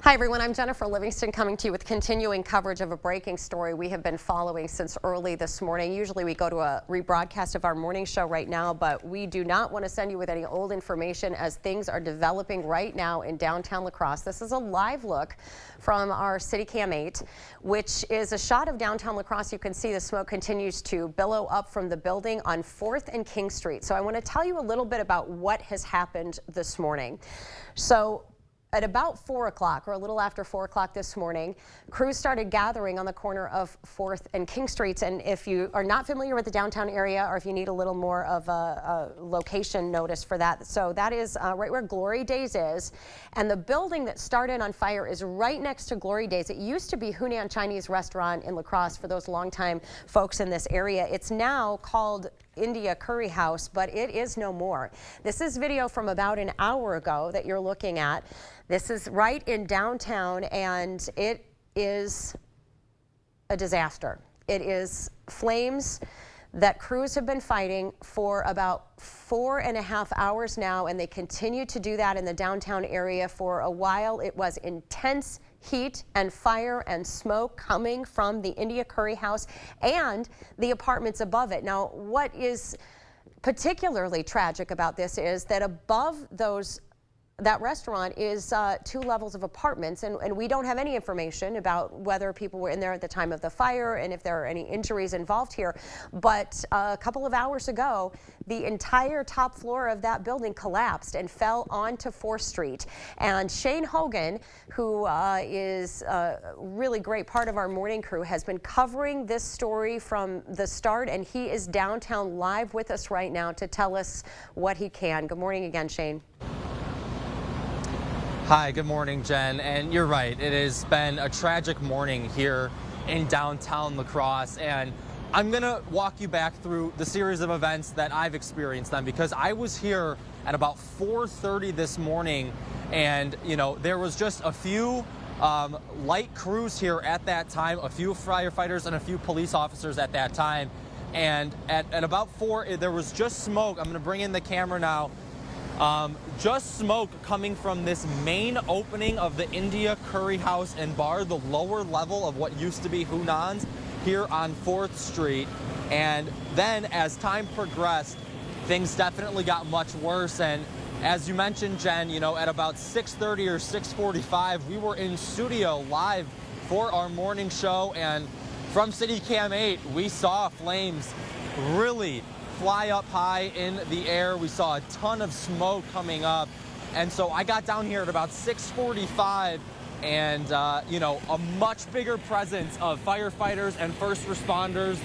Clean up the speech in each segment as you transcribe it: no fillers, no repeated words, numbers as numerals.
Hi everyone, I'm Jennifer Livingston coming to you with continuing coverage of a breaking story we have been following since early this morning. Usually we go to a rebroadcast of our morning show right now, but we do not want to send you with any old information as things are developing right now in downtown La Crosse. This is a live look from our City Cam 8, which is a shot of downtown La Crosse. You can see the smoke continues to billow up from the building on 4th and King Street. So I want to tell you a little bit about what has happened this morning. So at about 4 o'clock or a little after 4 o'clock this morning, crews started gathering on the corner of 4th and King Streets. And if you are not familiar with the downtown area, or if you need a little more of a location notice for that, so that is right where Glory Days is. And the building that started on fire is right next to Glory Days. It used to be Hunan-Chinese-Restaurant in La Crosse for those longtime folks in this area. It's now called India Curry House, but it is no more. This is video from about an hour ago that you're looking at. This is right in downtown, and it is a disaster. It is flames that crews have been fighting for about 4.5 hours now, and they continue to do that in the downtown area. For a while, it was intense heat and fire and smoke coming from the India Curry House and the apartments above it. Now, what is particularly tragic about this is that above that restaurant is 2 levels of apartments, and we don't have any information about whether people were in there at the time of the fire and if there are any injuries involved here. But a couple of hours ago, the entire top floor of that building collapsed and fell onto 4th Street. And Shane Hogan, who is a really great part of our morning crew, has been covering this story from the start, and he is downtown live with us right now to tell us what he can. Good morning again, Shane. Hi, good morning, Jen. And you're right, it has been a tragic morning here in downtown La Crosse, and I'm gonna walk you back through the series of events that I've experienced then, because I was here at about 4:30 this morning, and there was just a few light crews here at that time, a few firefighters and a few police officers at that time. And at about 4, there was just smoke. I'm gonna bring in the camera now. Just smoke coming from this main opening of the India Curry House and Bar, the lower level of what used to be Hunan's here on 4th Street. And then as time progressed, things definitely got much worse. And as you mentioned, Jen, at about 6:30 or 6:45, we were in studio live for our morning show, and from City Cam 8, we saw flames really fly up high in the air. We saw a ton of smoke coming up. And so I got down here at about 6:45, and a much bigger presence of firefighters and first responders.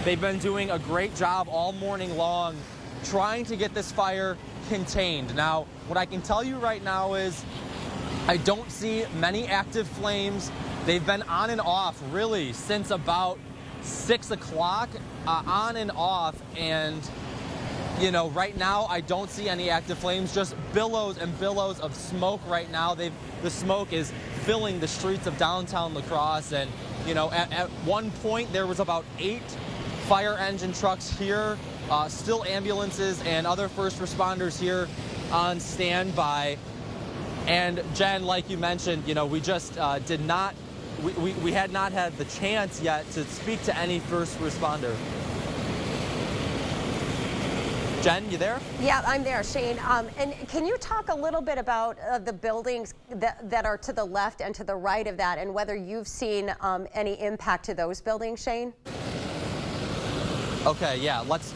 They've been doing a great job all morning long trying to get this fire contained. Now, what I can tell you right now is I don't see many active flames. They've been on and off really since about 6 o'clock, on and off, and right now I don't see any active flames, just billows and billows of smoke right now. The smoke is filling the streets of downtown La Crosse, and at one point there was about 8 fire engine trucks here, still ambulances and other first responders here on standby. And Jen, like you mentioned, we just we had not had the chance yet to speak to any first responder. Jen, you there? Yeah, I'm there, Shane. And can you talk a little bit about the buildings that are to the left and to the right of that, and whether you've seen any impact to those buildings, Shane? Okay, yeah. Let's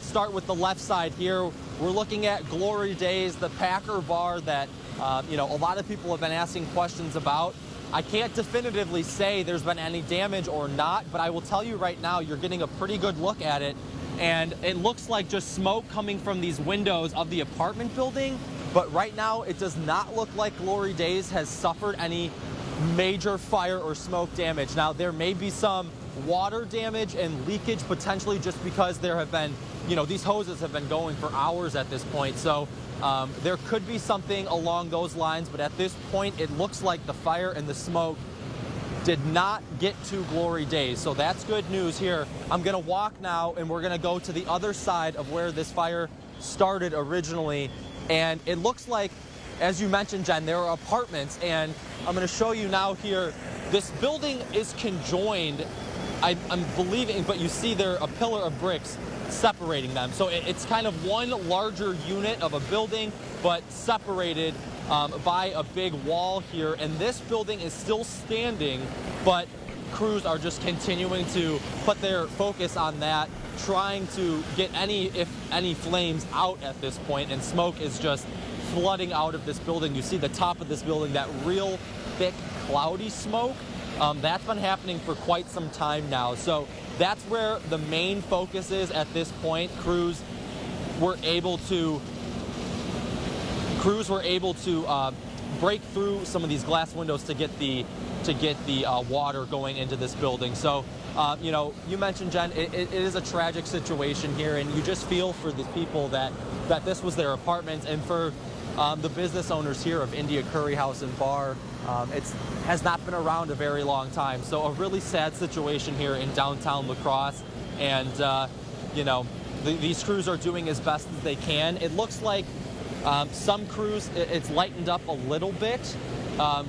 start with the left side here. We're looking at Glory Days, the Packer bar that a lot of people have been asking questions about. I can't definitively say there's been any damage or not, but I will tell you right now, you're getting a pretty good look at it. And it looks like just smoke coming from these windows of the apartment building. But right now, it does not look like Glory Days has suffered any major fire or smoke damage. Now, there may be some water damage and leakage potentially, just because there have been, these hoses have been going for hours at this point. So there could be something along those lines, but at this point, it looks like the fire and the smoke did not get to Glory Days. So that's good news here. I'm gonna walk now, and we're gonna go to the other side of where this fire started originally. And it looks like as you mentioned, Jen, there are apartments, and I'm going to show you now here. This building is conjoined, I'm believing, but you see there a pillar of bricks separating them. So it's kind of one larger unit of a building, but separated by a big wall here. And this building is still standing, but crews are just continuing to put their focus on that, trying to get if any flames out at this point, and smoke is just flooding out of this building. You see the top of this building, that real thick, cloudy smoke. That's been happening for quite some time now. So that's where the main focus is at this point. Crews were able to break through some of these glass windows to get the water going into this building. So you know, you mentioned, Jen, it is a tragic situation here, and you just feel for the people that this was their apartment, and for the business owners here of India Curry House and Bar. It has not been around a very long time. So a really sad situation here in downtown La Crosse, and you know, these crews are doing as best as they can. It looks like some crews, it's lightened up a little bit,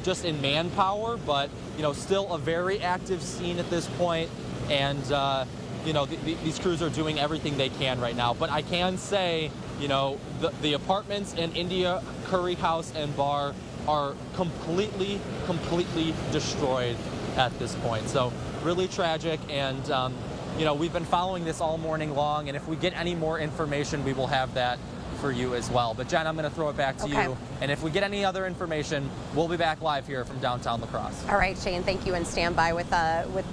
just in manpower, but you know, still a very active scene at this point, and you know, these crews are doing everything they can right now. But I can say, you know, the apartments in India Curry House and Bar are completely destroyed at this point. So really tragic, and you know, we've been following this all morning long, and if we get any more information, we will have that for you as well. But Jen, I'm going to throw it back to you, and if we get any other information, we'll be back live here from downtown La Crosse. All right, Shane, thank you, and stand by with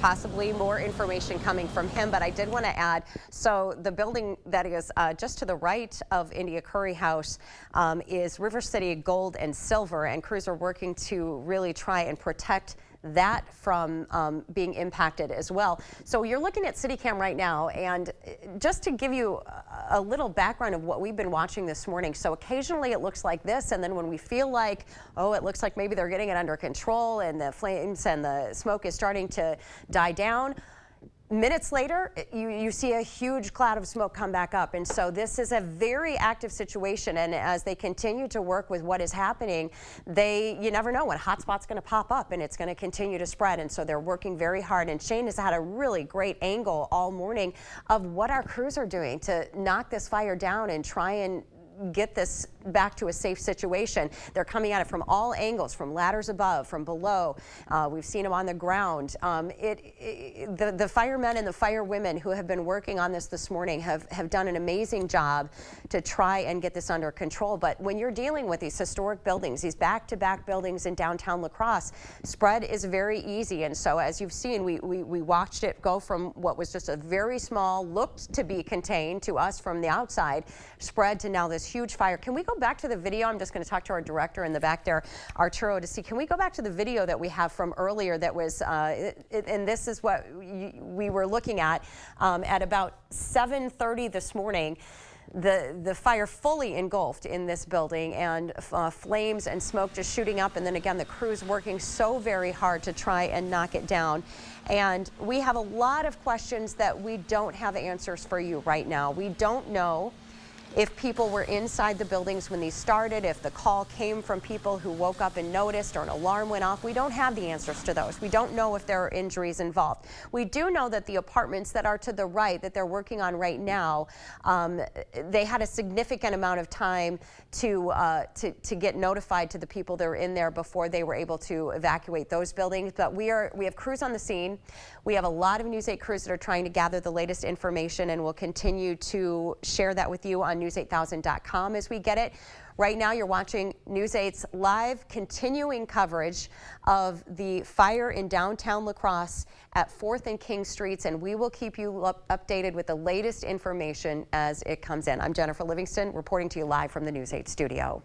possibly more information coming from him. But I did want to add, so the building that is just to the right of India Curry House is River City Gold and Silver, and crews are working to really try and protect that from being impacted as well. So you're looking at CityCam right now, and just to give you a little background of what we've been watching this morning. So occasionally it looks like this, and then when we feel like, oh, it looks like maybe they're getting it under control and the flames and the smoke is starting to die down, minutes later, you see a huge cloud of smoke come back up. And so this is a very active situation. And as they continue to work with what is happening, you never know when a hot spot's going to pop up and it's going to continue to spread. And so they're working very hard. And Shane has had a really great angle all morning of what our crews are doing to knock this fire down and try and get this back to a safe situation. They're coming at it from all angles, from ladders above, from below. We've seen them on the ground. The firemen and the firewomen who have been working on this morning have done an amazing job to try and get this under control. But when you're dealing with these historic buildings, these back-to-back buildings in downtown La Crosse, spread is very easy. And so as you've seen, we watched it go from what was just a very small, looked to be contained to us from the outside, spread to now this huge fire. Can we go back to the video? I'm just going to talk to our director in the back there, Arturo, to see, can we go back to the video that we have from earlier that was, and this is what we were looking at about 7:30 this morning. The fire fully engulfed in this building, and flames and smoke just shooting up, and then again the crews working so very hard to try and knock it down. And we have a lot of questions that we don't have answers for you right now. We don't know if people were inside the buildings when these started, if the call came from people who woke up and noticed or an alarm went off. We don't have the answers to those. We don't know if there are injuries involved. We do know that the apartments that are to the right that they're working on right now, they had a significant amount of time to get notified to the people that were in there before they were able to evacuate those buildings. But we have crews on the scene. We have a lot of News 8 crews that are trying to gather the latest information, and we'll continue to share that with you on news8000.com as we get it. Right now, you're watching News 8's live continuing coverage of the fire in downtown La Crosse at 4th and King Streets, and we will keep you updated with the latest information as it comes in. I'm Jennifer Livingston, reporting to you live from the News 8 studio.